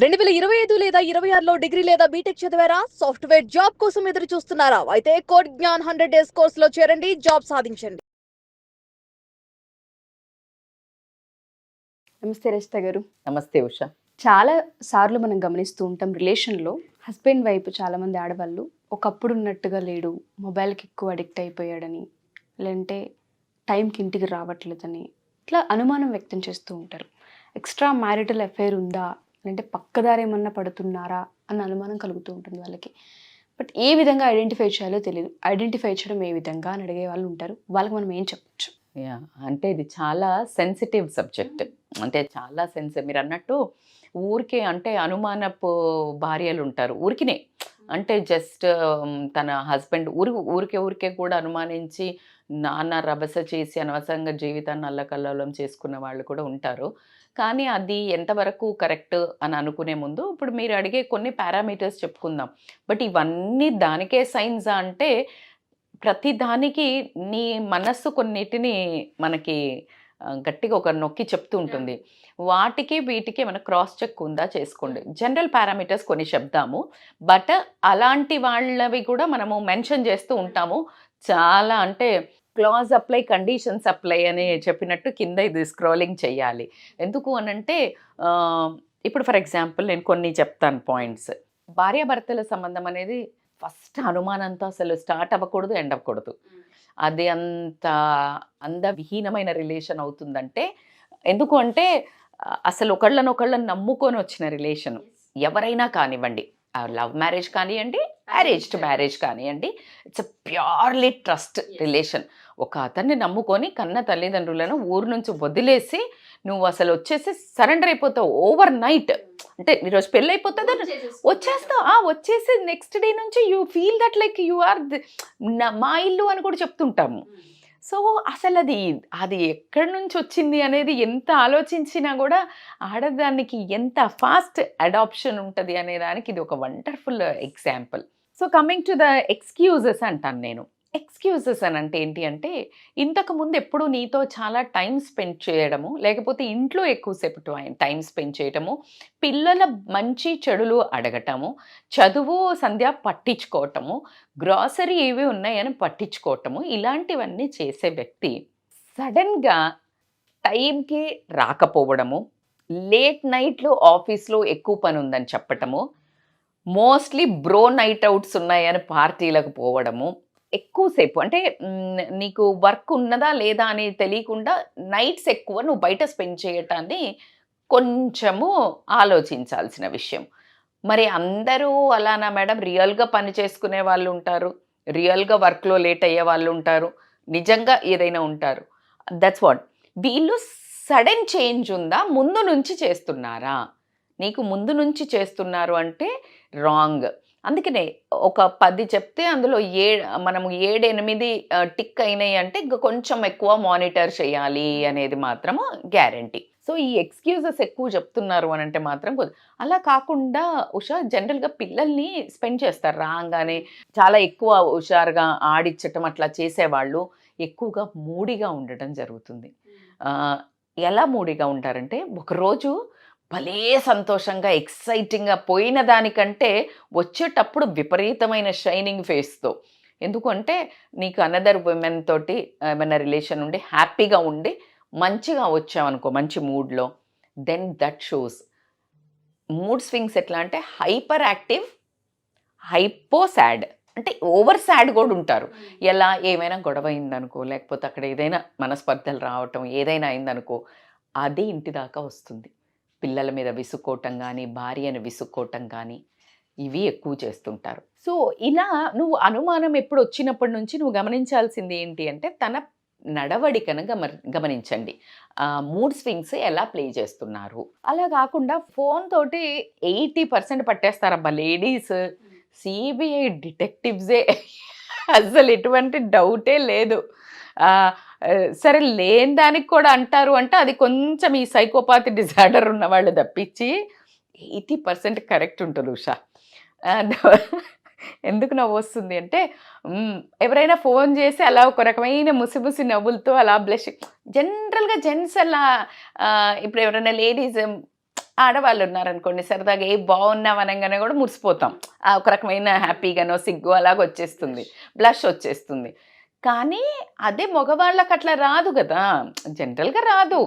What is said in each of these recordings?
2025 లేదా 26లో డిగ్రీ లేదా బీటెక్ చదివారా? సాఫ్ట్‌వేర్ జాబ్ కోసం ఎదురు చూస్తున్నారా? అయితే కోడ్ జ్ఞాన్ 100 డేస్ కోర్సులో చేరండి. జాబ్ సాధించండి. నమస్తే రజిత గారు. నమస్తే ఉష. చాలా సార్లు మనం గమనిస్తూ ఉంటాం రిలేషన్లో హస్బెండ్ వైపు చాలామంది ఆడవాళ్ళు ఒకప్పుడు ఉన్నట్టుగా లేడు, మొబైల్కి ఎక్కువ అడిక్ట్ అయిపోయాడని, లేదంటే టైంకి ఇంటికి రావట్లేదని ఇట్లా అనుమానం వ్యక్తం చేస్తూ ఉంటారు. ఎక్స్ట్రా మ్యారిటల్ అఫైర్ ఉందా, లేదంటే పక్కదారి ఏమన్నా పడుతున్నారా అన్న అనుమానం కలుగుతూ ఉంటుంది వాళ్ళకి. బట్ ఏ విధంగా ఐడెంటిఫై చేయాలో తెలియదు. ఐడెంటిఫై చేయడం ఏ విధంగా అని అడిగే వాళ్ళు ఉంటారు. వాళ్ళకి మనం ఏం చెప్పచ్చు? అంటే ఇది చాలా సెన్సిటివ్ సబ్జెక్ట్. అంటే చాలా మీరు అన్నట్టు ఊరికే అంటే అనుమానపు భార్యలు ఉంటారు. ఊరికినే అంటే జస్ట్ తన హస్బెండ్ ఊరికే కూడా అనుమానించి నాన్న రభస చేసి అనవసరంగా జీవితాన్ని అల్లకల్లోలం చేసుకున్న వాళ్ళు కూడా ఉంటారు. కానీ అది ఎంతవరకు కరెక్ట్ అని అనుకునే ముందు ఇప్పుడు మీరు అడిగే కొన్ని పారామీటర్స్ చెప్పుకుందాం. బట్ ఇవన్నీ దానికే సైన్సా అంటే ప్రతి దానికి నీ మనస్సు కొన్నిటిని మనకి గట్టిగా ఒక నొక్కి చెప్తూ ఉంటుంది. వాటికి వీటికి మన క్రాస్ చెక్ ఉందా చేసుకోండి. జనరల్ పారామీటర్స్ కొన్ని చెప్దాము, బట్ అలాంటి వాళ్ళవి కూడా మనము మెన్షన్ చేస్తూ ఉంటాము. చాలా అంటే క్లాజ్ అప్లై కండిషన్స్ అప్లై అని చెప్పినట్టు కింద ఇది స్క్రోలింగ్ చేయాలి. ఎందుకు అనంటే ఇప్పుడు ఫర్ ఎగ్జాంపుల్ నేను కొన్ని చెప్తాను పాయింట్స్. భార్యాభర్తల సంబంధం అనేది ఫస్ట్ అనుమానంతో అసలు స్టార్ట్ అవ్వకూడదు, ఎండ్ అవ్వకూడదు. అది అంత అందవిహీనమైన రిలేషన్ అవుతుందంటే ఎందుకు అంటే అసలు ఒకళ్ళని నమ్ముకొని వచ్చిన రిలేషన్ ఎవరైనా కానివ్వండి, లవ్ మ్యారేజ్ కానివ్వండి, అరేంజ్డ్ మ్యారేజ్ కానివ్వండి, it's a purely trust relation. ఒక అతన్ని నమ్ముకొని కన్న తల్లిదండ్రులను ఊరు నుంచి వదిలేసి నువ్వు అసలు వచ్చేసి సరెండర్ అయిపోతావు ఓవర్ నైట్. అంటే ఈరోజు పెళ్ళి అయిపోతుంది, వచ్చేస్తావు, వచ్చేసి నెక్స్ట్ డే నుంచి you feel that like you are మా ఇల్లు అని కూడా చెప్తుంటాము. సో అసలు అది ఎక్కడి నుంచి వచ్చింది అనేది ఎంత ఆలోచించినా కూడా ఆడదానికి ఎంత ఫాస్ట్ అడాప్షన్ ఉంటుంది అనే దానికి ఇది ఒక wonderful example. So coming to the excuses అంటాను నేను. ఎక్స్క్యూజెస్ అని అంటే ఏంటి అంటే ఇంతకుముందు ఎప్పుడు నీతో చాలా టైం స్పెండ్ చేయడము, లేకపోతే ఇంట్లో ఎక్కువసేపు టైం స్పెండ్ చేయటము, పిల్లల మంచి చెడులు అడగటము, చదువు సంధ్య పట్టించుకోవటము, గ్రాసరీ ఏవి ఉన్నాయని పట్టించుకోవటము, ఇలాంటివన్నీ చేసే వ్యక్తి సడన్గా టైంకి రాకపోవడము, లేట్ నైట్లో ఆఫీస్లో ఎక్కువ పని ఉందని చెప్పటము, మోస్ట్లీ బ్రో నైట్ అవుట్స్ ఉన్నాయని పార్టీలకు పోవడము, ఎక్కువసేపు అంటే నీకు వర్క్ ఉన్నదా లేదా అని తెలియకుండా నైట్స్ ఎక్కువ నువ్వు బయట స్పెండ్ చేయటాన్ని కొంచెము ఆలోచించాల్సిన విషయం. మరి అందరూ అలానా మేడం? రియల్గా పని చేసుకునే వాళ్ళు ఉంటారు, రియల్గా వర్క్లో లేట్ అయ్యే వాళ్ళు ఉంటారు, నిజంగా ఏదైనా ఉంటారు. That's what. వీళ్ళు సడన్ చేంజ్ ఉందా, ముందు నుంచి చేస్తున్నారా? నీకు ముందు నుంచి చేస్తున్నారు అంటే రాంగ్. అందుకనే ఒక 10 చెప్తే అందులో మనము 7, 8 టిక్ అయినాయి అంటే కొంచెం ఎక్కువ మానిటర్ చేయాలి అనేది మాత్రము గ్యారంటీ. సో ఈ ఎక్స్క్యూజెస్ ఎక్కువ చెప్తున్నారు అని అంటే మాత్రం అలా కాకుండా జనరల్గా పిల్లల్ని స్పెండ్ చేస్తారు రాగానే. చాలా ఎక్కువ హుషారుగా ఆడిచ్చటం అట్లా చేసేవాళ్ళు ఎక్కువగా మూడిగా ఉండటం జరుగుతుంది. ఎలా మూడిగా ఉంటారంటే ఒకరోజు భలే సంతోషంగా ఎక్సైటింగ్గా పోయిన దానికంటే వచ్చేటప్పుడు విపరీతమైన షైనింగ్ ఫేస్తో. ఎందుకంటే నీకు అనదర్ ఉమెన్ తోటి ఏమైనా రిలేషన్ ఉండి హ్యాపీగా ఉండి మంచిగా వచ్చావనుకో మంచి మూడ్లో, then that shows. Mood swings ఎట్లా అంటే హైపర్ యాక్టివ్, హైపో సాడ్, అంటే ఓవర్ సాడ్ కూడా ఉంటారు. ఎలా ఏమైనా గొడవ అయిందనుకో, లేకపోతే అక్కడ ఏదైనా మనస్పర్ధలు రావటం ఏదైనా అయిందనుకో, అది ఇంటి దాకా వస్తుంది. పిల్లల మీద విసుక్కోవటం కానీ, భార్యను విసుక్కోవటం కానీ, ఇవి ఎక్కువ చేస్తుంటారు. సో ఇలా నువ్వు అనుమానం ఎప్పుడు వచ్చినప్పటి నుంచి నువ్వు గమనించాల్సింది ఏంటి అంటే తన నడవడికను గమనించండి. మూడ్ స్వింగ్స్ ఎలా ప్లే చేస్తున్నారు. అలా కాకుండా ఫోన్ తోటి 80% పట్టేస్తారబ్బా లేడీస్. సిబిఐ డిటెక్టివ్సే, అసలు ఎటువంటి డౌటే లేదు. సరే లేని దానికి కూడా అంటారు అంటే అది కొంచెం ఈ సైకోపాతి డిజార్డర్ ఉన్న వాళ్ళు తప్పించి 80% కరెక్ట్ ఉంటుంది ఉషా. ఎందుకు నవ్వు వస్తుంది అంటే ఎవరైనా ఫోన్ చేసి అలా ఒక రకమైన ముసిముసి నవ్వులతో అలా బ్లష్. జనరల్గా జెంట్స్ అలా ఇప్పుడు ఎవరైనా లేడీస్ ఆడవాళ్ళు ఉన్నారనుకోండి సరదాగా ఏ బాగున్నాం అనగానే కూడా మురిసిపోతాం, ఒక రకమైన హ్యాపీగానో సిగ్గు అలాగ వచ్చేస్తుంది, బ్లష్ వచ్చేస్తుంది. కానీ అదే మగవాళ్ళకి అట్లా రాదు కదా, జనరల్గా రాదు.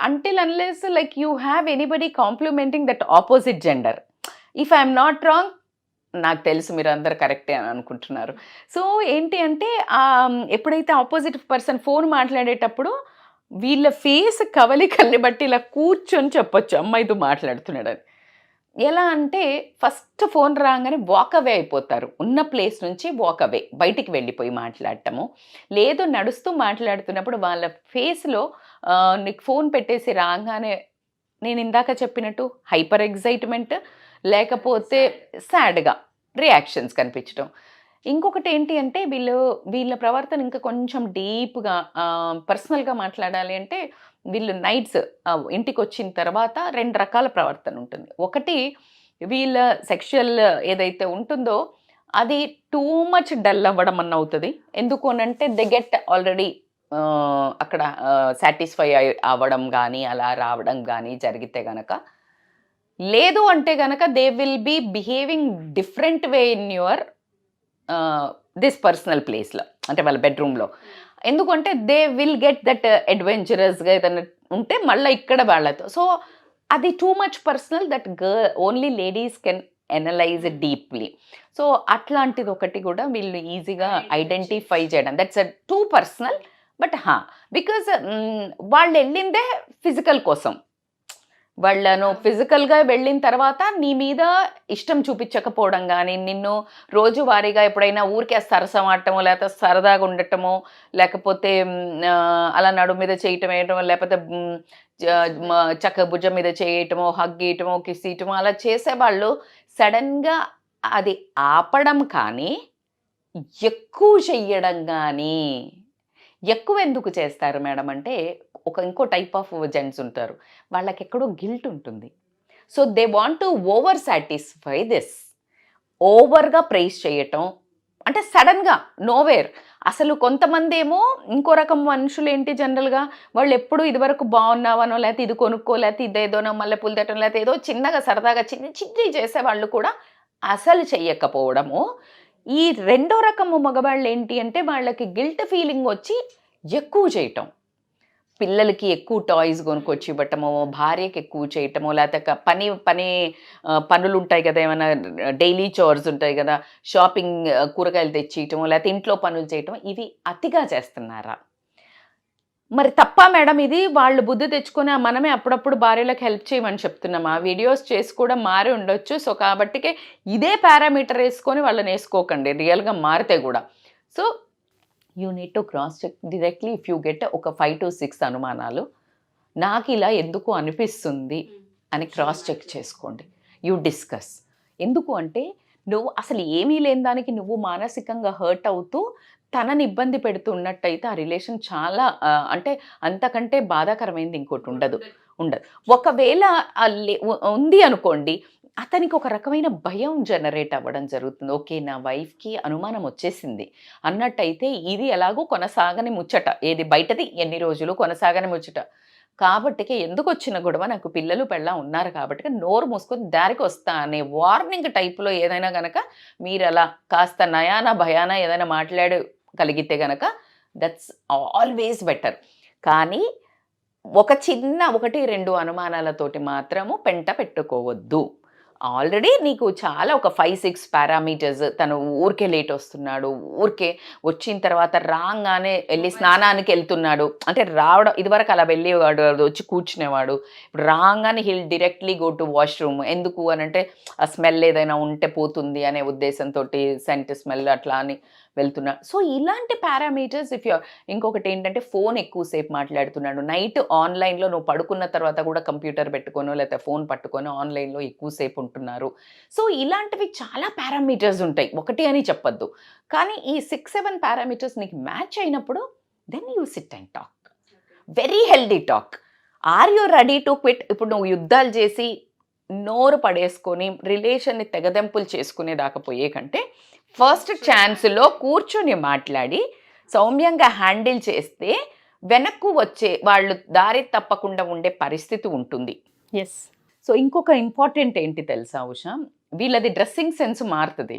Until unless like you have anybody complimenting that opposite gender. If I'm not wrong, నాకు తెలుసు మీరు అందరు కరెక్టే అని అనుకుంటున్నారు. సో ఏంటి అంటే ఎప్పుడైతే ఆపోజిట్ పర్సన్ ఫోన్ మాట్లాడేటప్పుడు వీళ్ళ ఫేస్ కవలికల్ని బట్టి ఇలా కూర్చొని చెప్పొచ్చు అమ్మాయితో మాట్లాడుతున్నాడని. ఎలా అంటే ఫస్ట్ ఫోన్ రాగానే వాక్ అవే అయిపోతారు, ఉన్న ప్లేస్ నుంచి వాక్ అవే, బయటికి వెళ్ళిపోయి మాట్లాడటము. లేదు నడుస్తూ మాట్లాడుతున్నప్పుడు వాళ్ళ ఫేస్లో నీకు ఫోన్ పెట్టేసి రాగానే నేను ఇందాక చెప్పినట్టు హైపర్ ఎగ్జైట్మెంట్ లేకపోతే సాడ్గా రియాక్షన్స్ కనిపించడం. ఇంకొకటి ఏంటి అంటే వీళ్ళ ప్రవర్తన ఇంకా కొంచెం డీప్గా పర్సనల్గా మాట్లాడాలి అంటే వీళ్ళు నైట్స్ ఇంటికి వచ్చిన తర్వాత 2 రకాల ప్రవర్తన ఉంటుంది. ఒకటి వీళ్ళ సెక్షువల్ ఏదైతే ఉంటుందో అది టూ మచ్ డల్ అవ్వడం అన్న అవుతుంది. ఎందుకు అనంటే దే గెట్ ఆల్రెడీ అక్కడ సాటిస్ఫై అవ్వడం కానీ అలా రావడం కానీ జరిగితే గనక. లేదు అంటే గనక they will be behaving different way in your this personal ప్లేస్లో, అంటే వాళ్ళ బెడ్రూమ్లో. ఎందుకంటే దే విల్ గెట్ దట్ అడ్వెంచరస్గా ఏదైనా ఉంటే మళ్ళీ ఇక్కడ వాళ్ళతో. సో అది too much personal, that only ladies can analyse deeply. So అట్లాంటిది ఒకటి కూడా వీళ్ళు ఈజీగా ఐడెంటిఫై చేయడం, that's too personal. But because వాళ్ళు వెళ్ళిందే ఫిజికల్ కోసం, వాళ్ళను ఫిజికల్గా వెళ్ళిన తర్వాత నీ మీద ఇష్టం చూపించకపోవడం కానీ, నిన్ను రోజువారీగా ఎప్పుడైనా ఊరికే సరసం ఆడటమో లేకపోతే సరదాగా ఉండటమో లేకపోతే అలా నడు మీద చేయటం వేయటమో లేకపోతే చక్క భుజం మీద చేయటమో హగ్ చేయటమో కిస్ చేయటమో అలా చేసేవాళ్ళు సడన్గా అది ఆపడం కానీ ఎక్కువ చెయ్యడం కానీ. ఎక్కువ ఎందుకు చేస్తారు మేడం అంటే ఇంకో టైప్ ఆఫ్ జెంట్స్ ఉంటారు, వాళ్ళకి ఎక్కడో గిల్ట్ ఉంటుంది. So they want to over satisfy this, ఓవర్గా ప్రైజ్ చేయటం అంటే సడన్గా నోవేర్. అసలు కొంతమంది ఏమో ఇంకో రకం మనుషులు ఏంటి జనరల్గా వాళ్ళు ఎప్పుడు ఇదివరకు బాగున్నావనో లేకపోతే ఇది కొనుక్కో లేకపోతే ఇదేదోనో మల్లెపూలు తట్టడం లేకపోతే ఏదో చిన్నగా సరదాగా చిన్ని చేసేవాళ్ళు కూడా అసలు చెయ్యకపోవడము. ఈ రెండో రకము మగవాళ్ళు ఏంటి అంటే వాళ్ళకి గిల్ట్ ఫీలింగ్ వచ్చి ఎక్కువ చేయటం, పిల్లలకి ఎక్కువ టాయ్స్ కొనుక్కొచ్చి ఇవ్వటమో, భార్యకి ఎక్కువ చేయటమో, లేకపోతే పనులు ఉంటాయి కదా, ఏమైనా డైలీ చోర్స్ ఉంటాయి కదా, షాపింగ్ కూరగాయలు తెచ్చియటమో లేకపోతే ఇంట్లో పనులు చేయటం, ఇవి అతిగా చేస్తున్నారా? మరి తప్ప మేడం ఇది? వాళ్ళు బుద్ధి తెచ్చుకొని మనమే అప్పుడప్పుడు భార్యలకు హెల్ప్ చేయమని చెప్తున్నాం. ఆ వీడియోస్ చేసి కూడా మారి ఉండొచ్చు. సో కాబట్టికే ఇదే పారామీటర్ వేసుకొని వాళ్ళని వేసుకోకండి రియల్గా మారితే కూడా. So you need to cross check directly if you get ఒక 5 to 6 అనుమానాలు, నాకు ఇలా ఎందుకు అనిపిస్తుంది అని క్రాస్ చెక్ చేసుకోండి. You discuss. ఎందుకు అంటే నువ్వు అసలు ఏమీ లేని దానికి నువ్వు మానసికంగా హర్ట్ అవుతూ తనని ఇబ్బంది పెడుతున్నట్టయితే ఆ రిలేషన్ చాలా అంటే అంతకంటే బాధాకరమైంది ఇంకోటి ఉండదు. ఒకవేళ ఉంది అనుకోండి, అతనికి ఒక రకమైన భయం జనరేట్ అవ్వడం జరుగుతుంది. ఓకే, నా వైఫ్కి అనుమానం వచ్చేసింది అన్నట్టయితే ఇది ఎలాగో కొనసాగని ముచ్చట, ఏది బయటది ఎన్ని రోజులు కొనసాగని ముచ్చట కాబట్టికి ఎందుకు వచ్చిన గొడవ, నాకు పిల్లలు పెళ్ళా ఉన్నారు కాబట్టి నోరు మూసుకొని దారికి వస్తా అనే వార్నింగ్ టైప్లో ఏదైనా గనక మీరు అలా కాస్త నయానా భయానా ఏదైనా మాట్లాడగలిగితే గనక దట్స్ ఆల్వేస్ బెటర్. కానీ ఒక చిన్న 1-2 అనుమానాలతోటి మాత్రము పెంట పెట్టుకోవద్దు. ఆల్రెడీ నీకు చాలా ఒక 5-6 పారామీటర్స్, తను ఊరికే లేట్ వస్తున్నాడు, ఊరికే వచ్చిన తర్వాత రాగానే వెళ్ళి స్నానానికి వెళ్తున్నాడు అంటే రావడం, ఇదివరకు అలా వెళ్ళేవాడు వచ్చి కూర్చునేవాడు, ఇప్పుడు రాగానే hill directly go to washroom. ఎందుకు అని అంటే ఆ స్మెల్ ఏదైనా ఉంటే పోతుంది అనే ఉద్దేశంతో సెంట్ స్మెల్ అట్లా అని వెళ్తున్నాడు. సో ఇలాంటి పారామీటర్స్ ఇఫ్ యూ. ఇంకొకటి ఏంటంటే ఫోన్ ఎక్కువసేపు మాట్లాడుతున్నాడు, నైట్ ఆన్లైన్లో నువ్వు పడుకున్న తర్వాత కూడా కంప్యూటర్ పెట్టుకోనో లేకపోతే ఫోన్ పట్టుకొని ఆన్లైన్లో ఎక్కువసేపు ఉంటున్నారు. సో ఇలాంటివి చాలా పారామీటర్స్ ఉంటాయి, ఒకటి అని చెప్పొద్దు. కానీ ఈ 6-7 పారామీటర్స్ నీకు మ్యాచ్ అయినప్పుడు then you sit and talk, very healthy talk. Are you ready to quit? ఇప్పుడు నువ్వు యుద్ధాలు చేసి నోరు పడేసుకొని రిలేషన్ని తెగదెంపులు చేసుకునే దాకపోయే కంటే ఫస్ట్ ఛాన్స్లో కూర్చొని మాట్లాడి సౌమ్యంగా హ్యాండిల్ చేస్తే వెనక్కు వచ్చే వాళ్ళు దారి తప్పకుండా ఉండే పరిస్థితి ఉంటుంది. ఎస్. సో ఇంకొక ఇంపార్టెంట్ ఏంటి తెలుసా ఉషా, వీళ్ళది డ్రెస్సింగ్ సెన్స్ మారుతుంది.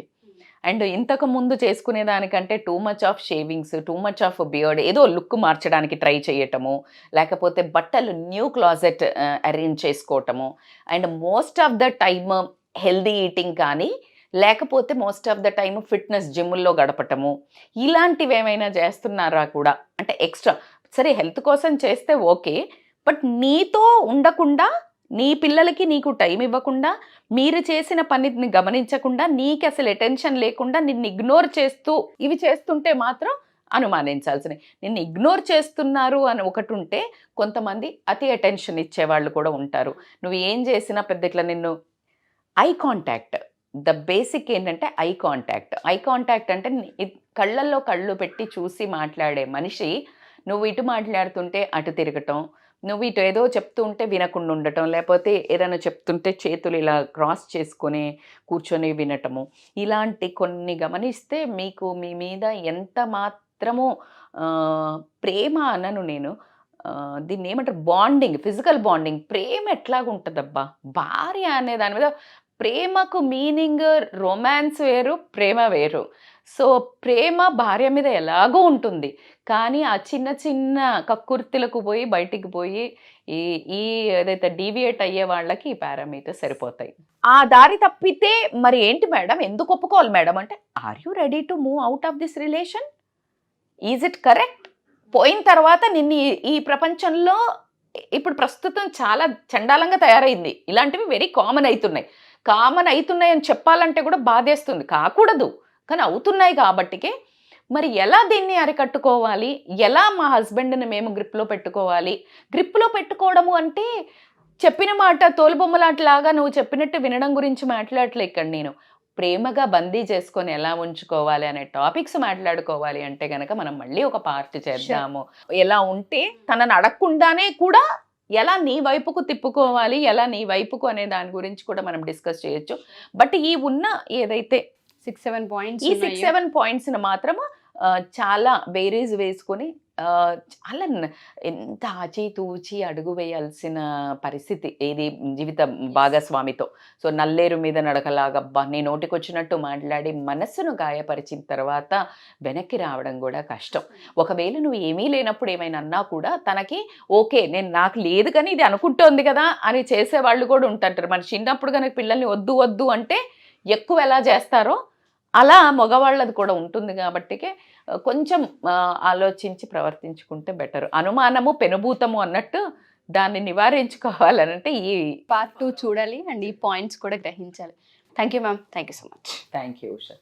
అండ్ ఇంతకు ముందు చేసుకునే దానికంటే too much of shavings, too much of beard, ఏదో లుక్ మార్చడానికి ట్రై చేయటము, లేకపోతే బట్టలు న్యూ క్లాజెట్ అరేంజ్ చేసుకోవటము, and most of the time healthy eating కానీ, లేకపోతే most of the time fitness జిమ్ముల్లో గడపటము, ఇలాంటివి ఏమైనా చేస్తున్నారా కూడా? అంటే ఎక్స్ట్రా సరే హెల్త్ కోసం చేస్తే ఓకే, బట్ నీతో ఉండకుండా, నీ పిల్లలకి నీకు టైం ఇవ్వకుండా, మీరు చేసిన పనిని గమనించకుండా, నీకు అసలు అటెన్షన్ లేకుండా నిన్ను ఇగ్నోర్ చేస్తూ ఇవి చేస్తుంటే మాత్రం అనుమానించాల్సినవి. నిన్ను ఇగ్నోర్ చేస్తున్నారు అని ఒకటి ఉంటే, కొంతమంది అతి అటెన్షన్ ఇచ్చేవాళ్ళు కూడా ఉంటారు. నువ్వు ఏం చేసినా పెద్ద ఇట్లా నిన్ను ఐ కాంటాక్ట్, ద బేసిక్ ఏంటంటే ఐ కాంటాక్ట్. ఐ కాంటాక్ట్ అంటే కళ్ళల్లో కళ్ళు పెట్టి చూసి మాట్లాడే మనిషి, నువ్వు ఇటు మాట్లాడుతుంటే అటు తిరగటం, నువ్వు ఇటు ఏదో చెప్తూ ఉంటే వినకుండా ఉండటం, లేకపోతే ఏదైనా చెప్తుంటే చేతులు ఇలా క్రాస్ చేసుకొని కూర్చొని వినటము, ఇలాంటి కొన్ని గమనిస్తే మీకు మీ మీద ఎంత మాత్రమో ప్రేమ అనను నేను, దీన్ని ఏమంటారు, బాండింగ్, ఫిజికల్ బాండింగ్. ప్రేమ ఎట్లాగుంటుందబ్బా, భార్య అనే దాని మీద ప్రేమకు మీనింగ్ రొమాన్స్ వేరు, ప్రేమ వేరు. సో ప్రేమ భార్య మీద ఎలాగో ఉంటుంది, కానీ ఆ చిన్న చిన్న కక్కుర్తిలకు పోయి బయటికి పోయి ఈ ఏదైతే డీవియేట్ అయ్యే వాళ్ళకి ఈ పారామీటర్స్ సరిపోతాయి. ఆ దారి తప్పితే మరి ఏంటి మేడం, ఎందుకు ఒప్పుకోవాలి మేడం అంటే, are you ready to move out of this relation? Is it correct? పోయిన తర్వాత నిన్ను ఈ ప్రపంచంలో ఇప్పుడు ప్రస్తుతం చాలా చండాలంగా తయారైంది. ఇలాంటివి వెరీ కామన్ అవుతున్నాయి అని చెప్పాలంటే కూడా బాధేస్తుంది, కాకూడదు కానీ అవుతున్నాయి. కాబట్టికే మరి ఎలా దీన్ని అరికట్టుకోవాలి, ఎలా మా హస్బెండ్ని మేము గ్రిప్లో పెట్టుకోవాలి? గ్రిప్లో పెట్టుకోవడము అంటే చెప్పిన మాట తోలుబొమ్మలాట్లాగా నువ్వు చెప్పినట్టు వినడం గురించి మాట్లాడలే ఇక్కడ నేను. ప్రేమగా బందీ చేసుకొని ఎలా ఉంచుకోవాలి అనే టాపిక్స్ మాట్లాడుకోవాలి అంటే కనుక మనం మళ్ళీ ఒక పార్ట్ చేద్దాము. ఎలా ఉంటే తనని అడగకుండానే కూడా ఎలా నీ వైపుకు తిప్పుకోవాలి, ఎలా నీ వైపుకు అనే దాని గురించి కూడా మనం డిస్కస్ చేయొచ్చు. బట్ ఈ ఉన్న ఏదైతే 6-7 పాయింట్స్, ఈ 6-7 పాయింట్స్ని మాత్రము చాలా బేరీజ్ వేసుకొని చాలా ఎంత ఆచితూచి అడుగు వేయాల్సిన పరిస్థితి ఏది జీవిత భాగస్వామితో. సో నల్లేరు మీద నడకలాగబ్బా నీ నోటికి వచ్చినట్టు మాట్లాడి మనస్సును గాయపరిచిన తర్వాత వెనక్కి రావడం కూడా కష్టం. ఒకవేళ నువ్వు ఏమీ లేనప్పుడు ఏమైనా అన్నా కూడా తనకి ఓకే నాకు లేదు కానీ ఇది అనుకుంటోంది కదా అని చేసేవాళ్ళు కూడా ఉంటారు. మన చిన్నప్పుడు కనుక పిల్లల్ని వద్దు వద్దు అంటే ఎక్కువ ఎలా చేస్తారో అలా మగవాళ్ళది కూడా ఉంటుంది. కాబట్టి కొంచెం ఆలోచించి ప్రవర్తించుకుంటే బెటర్. అనుమానము పెనుభూతము అన్నట్టు దాన్ని నివారించుకోవాలనంటే ఈ పార్ట్ 2 చూడాలి అండ్ ఈ పాయింట్స్ కూడా గ్రహించాలి. Thank you ma'am, thank you so much. Thank you Usha.